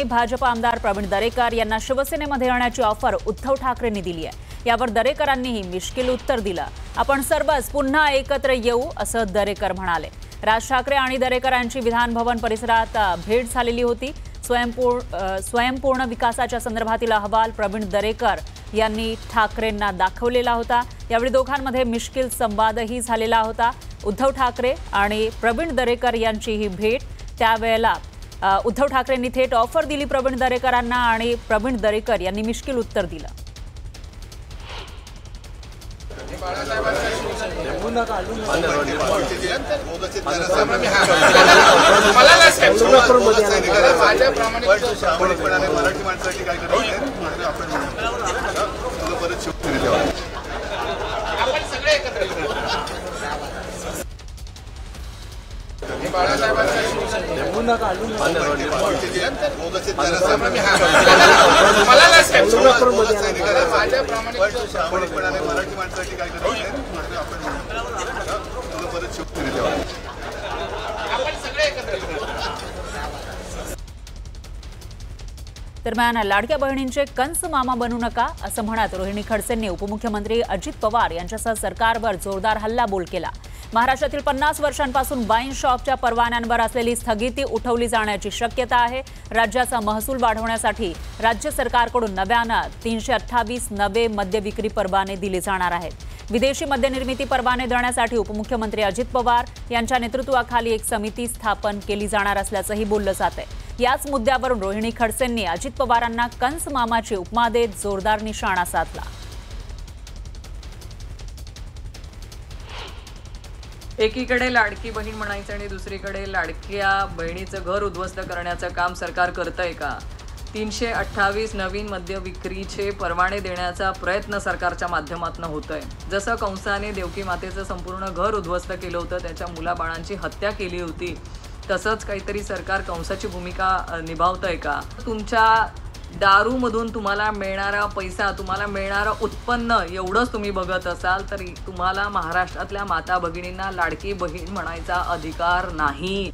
खडसेंनी भाजप आमदार प्रवीण दरेकर यांना शिवसेनेमध्ये येण्याची ऑफर उद्धव ठाकरेंनी दिली आहे। यावर दरेकरांनीही मिश्किल उत्तर दिलं। आपण सर्वच पुन्हा एकत्र येऊ असं दरेकर म्हणाले। राज ठाकरे आणि दरेकरांची विधान भवन परिसरात भेट झालेली होती। स्वयंपूर्ण विकासाच्या संदर्भातील अहवाल प्रवीण दरेकर यांनी ठाकरेंना दाखवलेला होता। यावेळी दोघांमध्ये मिश्किल संवादही झालेला होता। उद्धव ठाकरे आणि प्रवीण दरेकर यांची ही भेट, त्यावेळेला उद्धव ठाकरेंनी थेट ऑफर दिली प्रवीण दरेकरांना आणि प्रवीण दरेकर यांनी मिश्किल उत्तर दिलं। दरम्यान लाडक्या बहिणींचे कंस मामा बनू नका असं म्हणत रोहिणी खडसेंनी उपमुख्यमंत्री अजित पवार यांच्यासह सरकारवर जोरदार हल्लाबोल केला। महाराष्ट्रातील 50 वर्षांपासून वाईन शॉपच्या परवान्यांवर असलेली स्थगिती उठवली जाण्याची शक्यता आहे। राज्याचा महसूल वाढवण्यासाठी राज्य सरकारकडून नव्यानं 328 नवे मद्य विक्री परवाने दिले जाणार आहेत। विदेशी मद्य निर्मिती परवाने देण्यासाठी उपमुख्यमंत्री अजित पवार यांच्या नेतृत्वाखाली एक समिती स्थापन केली जाणार असल्याचंही बोललं जातंय। याच मुद्द्यावरून रोहिणी खडसेंनी अजित पवारांना कंस मामाची उपमा देत जोरदार निशाणा साधला। एकीकडे लाडकी बहीण म्हणायचं आणि दुसरीकडे लाडक्या बहिणीचं घर उद्ध्वस्त करण्याचं काम सरकार करतंय का? 328 नवीन मद्य विक्रीचे परवाने देण्याचा प्रयत्न सरकारच्या माध्यमातून होतोय। जसं कंसाने देवकी मातेचं संपूर्ण घर उद्ध्वस्त केलं होतं, त्याच्या मुलाबाळांची हत्या केली होती, तसंच काहीतरी सरकार कंसाची भूमिका निभावतंय का? तुमच्या दारूमधून तुम्हाला मिळणारा पैसा, तुम्हाला मिळणारं उत्पन्न एवढंच तुम्ही बघत असाल तर तुम्हाला महाराष्ट्रातल्या माता भगिनींना लाडकी बहीण म्हणायचा अधिकार नाही।